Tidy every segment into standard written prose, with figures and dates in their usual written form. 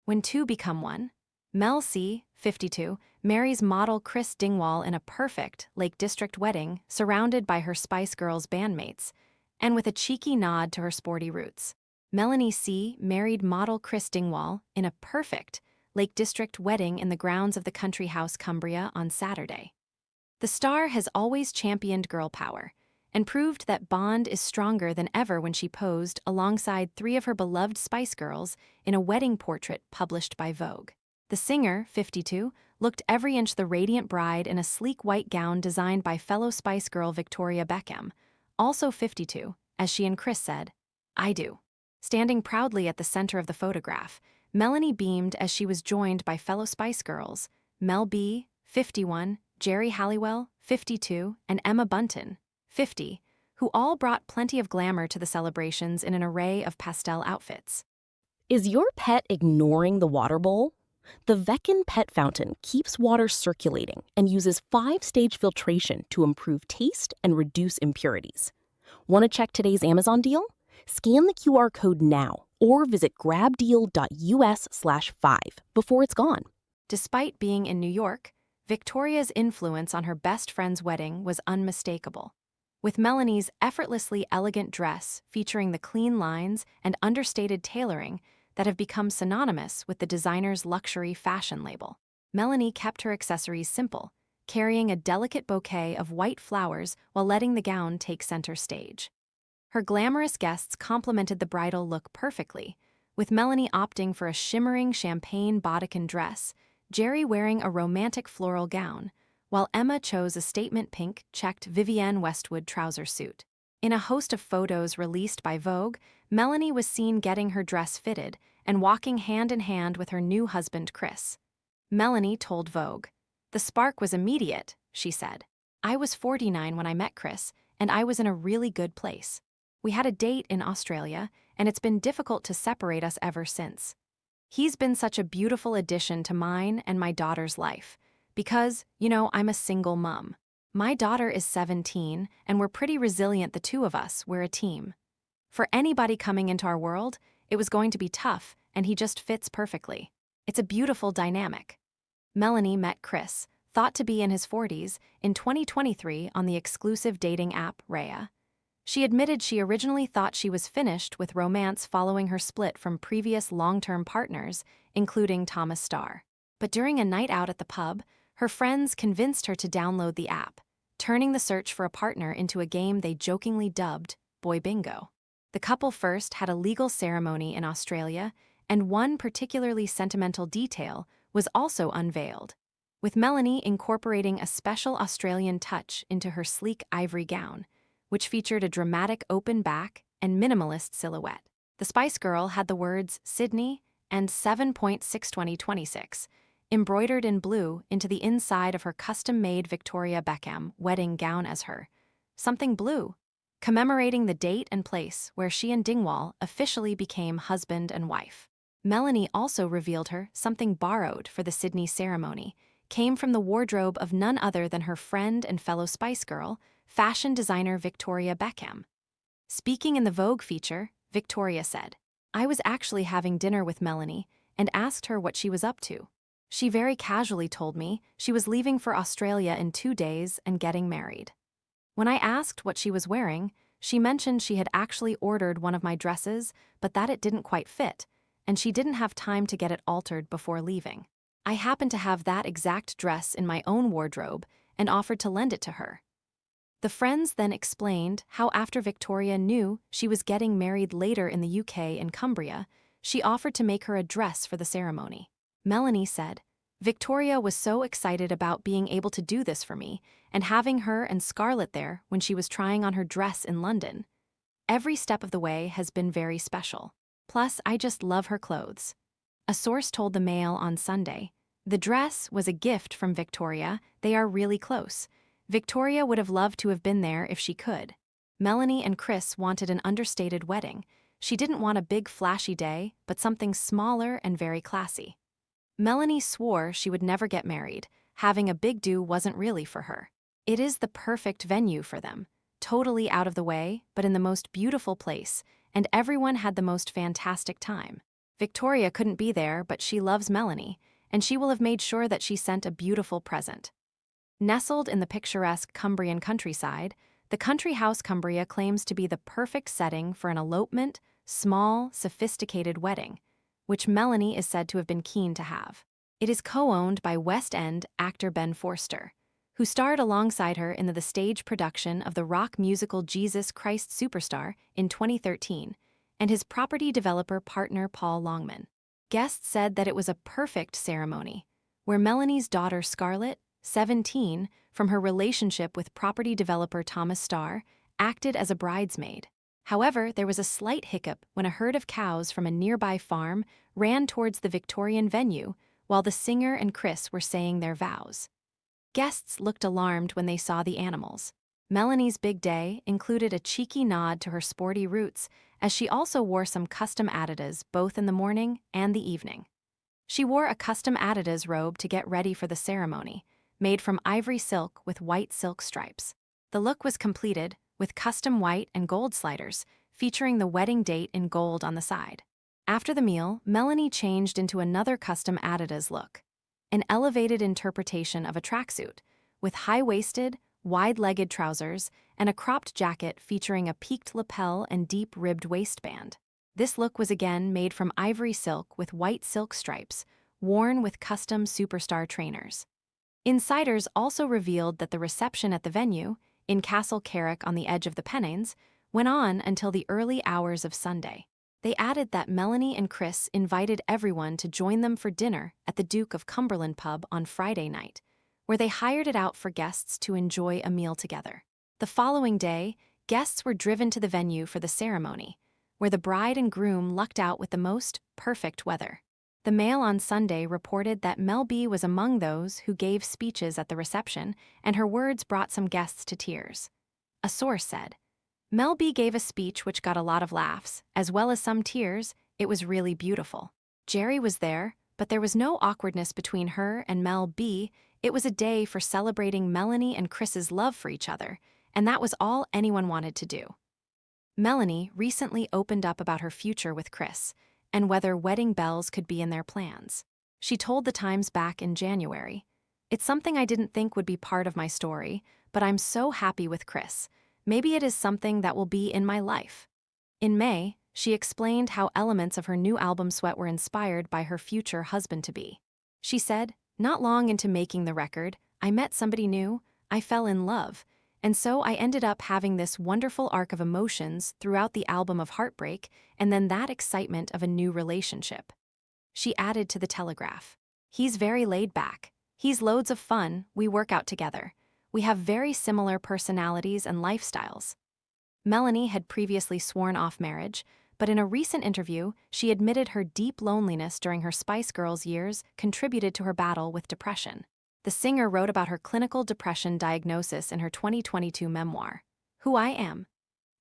When two become one. Mel C, 52, marries model Chris Dingwall in a perfect Lake District wedding surrounded by her Spice Girls bandmates, and with a cheeky nod to her sporty roots. Melanie C married model Chris Dingwall in a perfect Lake District wedding in the grounds of the Country House Cumbria on Saturday. The star has always championed girl power and proved that bond is stronger than ever when she posed alongside three of her beloved Spice Girls in a wedding portrait published by Vogue. The singer, 52, looked every inch the radiant bride in a sleek white gown designed by fellow Spice Girl Victoria Beckham, also 52, as she and Chris said, "I do." Standing proudly at the center of the photograph, Melanie beamed as she was joined by fellow Spice Girls, Mel B, 51, Geri Halliwell, 52, and Emma Bunton, 50, who all brought plenty of glamour to the celebrations in an array of pastel outfits. Is your pet ignoring the water bowl? The Beckham Pet Fountain keeps water circulating and uses 5-stage filtration to improve taste and reduce impurities. Want to check today's Amazon deal? Scan the QR code now or visit grabdeal.us/5 before it's gone. Despite being in New York, Victoria's influence on her best friend's wedding was unmistakable. With Melanie's effortlessly elegant dress featuring the clean lines and understated tailoring that have become synonymous with the designer's luxury fashion label, Melanie kept her accessories simple, carrying a delicate bouquet of white flowers while letting the gown take center stage. Her glamorous guests complemented the bridal look perfectly, with Melanie opting for a shimmering champagne bodycon dress, Geri wearing a romantic floral gown, while Emma chose a statement pink checked Vivienne Westwood trouser suit. In a host of photos released by Vogue, Melanie was seen getting her dress fitted and walking hand in hand with her new husband, Chris. Melanie told Vogue, "The spark was immediate," she said. "I was 49 when I met Chris, and I was in a really good place. We had a date in Australia, and it's been difficult to separate us ever since. He's been such a beautiful addition to mine and my daughter's life, because, I'm a single mom. My daughter is 17, and we're pretty resilient, the two of us, we're a team. For anybody coming into our world, it was going to be tough, and he just fits perfectly. It's a beautiful dynamic." Melanie met Chris, thought to be in his 40s, in 2023 on the exclusive dating app Raya. She admitted she originally thought she was finished with romance following her split from previous long-term partners, including Thomas Starr. But during a night out at the pub, her friends convinced her to download the app, turning the search for a partner into a game they jokingly dubbed Boy Bingo. The couple first had a legal ceremony in Australia, and one particularly sentimental detail was also unveiled, with Melanie incorporating a special Australian touch into her sleek ivory gown, which featured a dramatic open back and minimalist silhouette. The Spice Girl had the words Sydney and 7.62026 embroidered in blue into the inside of her custom-made Victoria Beckham wedding gown as her something blue, commemorating the date and place where she and Dingwall officially became husband and wife. Melanie also revealed her something borrowed for the Sydney ceremony came from the wardrobe of none other than her friend and fellow Spice Girl, fashion designer Victoria Beckham. Speaking in the Vogue feature, Victoria said, "I was actually having dinner with Melanie and asked her what she was up to. She very casually told me she was leaving for Australia in 2 days and getting married. When I asked what she was wearing, she mentioned she had actually ordered one of my dresses, but that it didn't quite fit, and she didn't have time to get it altered before leaving. I happened to have that exact dress in my own wardrobe and offered to lend it to her." The friends then explained how after Victoria knew she was getting married later in the UK in Cumbria, she offered to make her a dress for the ceremony. Melanie said, "Victoria was so excited about being able to do this for me and having her and Scarlett there when she was trying on her dress in London. Every step of the way has been very special. Plus, I just love her clothes." A source told the Mail on Sunday, "The dress was a gift from Victoria. They are really close. Victoria would have loved to have been there if she could. Melanie and Chris wanted an understated wedding. She didn't want a big flashy day, but something smaller and very classy." Melanie swore she would never get married. Having a big do wasn't really for her. "It is the perfect venue for them. Totally out of the way, but in the most beautiful place, and everyone had the most fantastic time. Victoria couldn't be there, but she loves Melanie, and she will have made sure that she sent a beautiful present. Nestled in the picturesque Cumbrian countryside, the Country House Cumbria claims to be the perfect setting for an elopement, small, sophisticated wedding, which Melanie is said to have been keen to have. It is co-owned by West End actor Ben Forster, who starred alongside her in the stage production of the rock musical Jesus Christ Superstar in 2013, and his property developer partner Paul Longman. Guests said that it was a perfect ceremony, where Melanie's daughter Scarlett, 17, from her relationship with property developer Thomas Starr, acted as a bridesmaid. However, there was a slight hiccup when a herd of cows from a nearby farm ran towards the Victorian venue while the singer and Chris were saying their vows. Guests looked alarmed when they saw the animals. Melanie's big day included a cheeky nod to her sporty roots, as she also wore some custom Adidas both in the morning and the evening. She wore a custom Adidas robe to get ready for the ceremony, made from ivory silk with white silk stripes. The look was completed with custom white and gold sliders, featuring the wedding date in gold on the side. After the meal, Melanie changed into another custom Adidas look, an elevated interpretation of a tracksuit, with high-waisted, wide-legged trousers and a cropped jacket featuring a peaked lapel and deep-ribbed waistband. This look was again made from ivory silk with white silk stripes, worn with custom Superstar trainers. Insiders also revealed that the reception at the venue, in Castle Carrick on the edge of the Pennines, went on until the early hours of Sunday. They added that Melanie and Chris invited everyone to join them for dinner at the Duke of Cumberland pub on Friday night, where they hired it out for guests to enjoy a meal together. The following day, guests were driven to the venue for the ceremony, where the bride and groom lucked out with the most perfect weather. The Mail on Sunday reported that Mel B was among those who gave speeches at the reception, and her words brought some guests to tears. A source said, "Mel B gave a speech which got a lot of laughs, as well as some tears. It was really beautiful. Geri was there, but there was no awkwardness between her and Mel B. It was a day for celebrating Melanie and Chris's love for each other, and that was all anyone wanted to do." Melanie recently opened up about her future with Chris, and whether wedding bells could be in their plans. She told The Times back in January, "It's something I didn't think would be part of my story, but I'm so happy with Chris. Maybe it is something that will be in my life." In May, she explained how elements of her new album Sweat were inspired by her future husband-to-be. She said, "Not long into making the record, I met somebody new, I fell in love, and so I ended up having this wonderful arc of emotions throughout the album of heartbreak and then that excitement of a new relationship." She added to The Telegraph, "He's very laid back. He's loads of fun, we work out together. We have very similar personalities and lifestyles." Melanie had previously sworn off marriage, but in a recent interview, she admitted her deep loneliness during her Spice Girls years contributed to her battle with depression. The singer wrote about her clinical depression diagnosis in her 2022 memoir, Who I Am,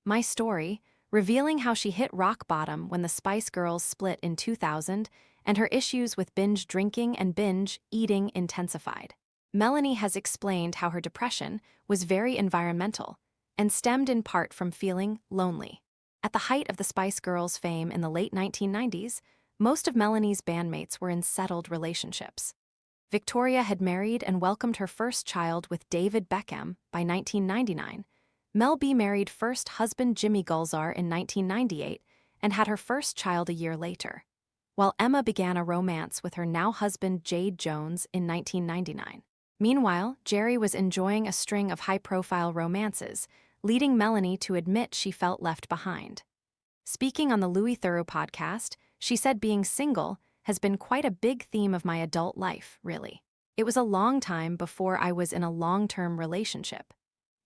My Story, revealing how she hit rock bottom when the Spice Girls split in 2000 and her issues with binge drinking and binge eating intensified. Melanie has explained how her depression was very environmental and stemmed in part from feeling lonely. At the height of the Spice Girls' fame in the late 1990s, most of Melanie's bandmates were in settled relationships. Victoria had married and welcomed her first child with David Beckham by 1999. Mel B married first husband Jimmy Gulzar in 1998 and had her first child a year later, while Emma began a romance with her now husband Jade Jones in 1999. Meanwhile, Geri was enjoying a string of high-profile romances, leading Melanie to admit she felt left behind. Speaking on the Louis Theroux podcast, she said being single has been quite a big theme of my adult life, really. It was a long time before I was in a long-term relationship.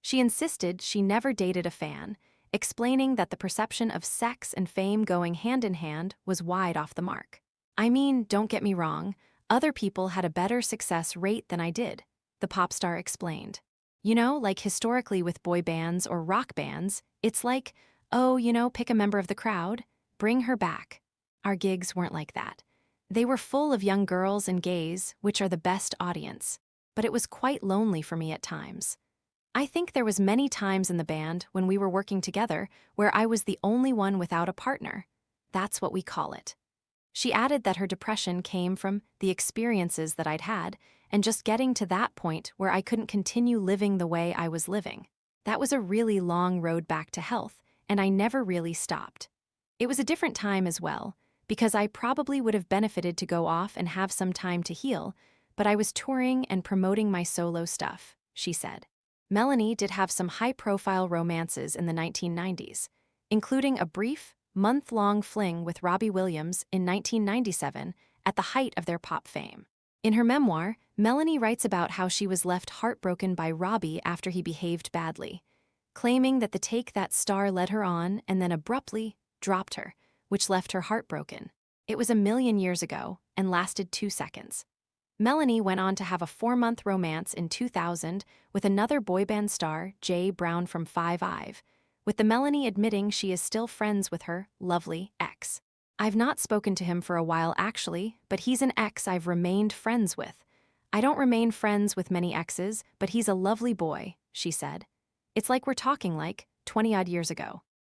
She insisted she never dated a fan, explaining that the perception of sex and fame going hand in hand was wide off the mark. "I mean, don't get me wrong, other people had a better success rate than I did," the pop star explained. "You know, like historically with boy bands or rock bands, it's like, oh, pick a member of the crowd, bring her back. Our gigs weren't like that. They were full of young girls and gays, which are the best audience, but it was quite lonely for me at times. I think there was many times in the band when we were working together where I was the only one without a partner. That's what we call it." She added that her depression came from the experiences that I'd had and just getting to that point where I couldn't continue living the way I was living. That was a really long road back to health, and I never really stopped. It was a different time as well, because I probably would have benefited to go off and have some time to heal, but I was touring and promoting my solo stuff, she said. Melanie did have some high-profile romances in the 1990s, including a brief, month-long fling with Robbie Williams in 1997 at the height of their pop fame. In her memoir, Melanie writes about how she was left heartbroken by Robbie after he behaved badly, claiming that the take that star led her on and then abruptly dropped her, which left her heartbroken. It was a million years ago and lasted 2 seconds. Melanie went on to have a 4-month romance in 2000 with another boy band star, Jay Brown from Five Ive, with the Melanie admitting she is still friends with her lovely ex. I've not spoken to him for a while actually, but he's an ex I've remained friends with. I don't remain friends with many exes, but he's a lovely boy, she said. It's like we're talking like 20-odd years ago.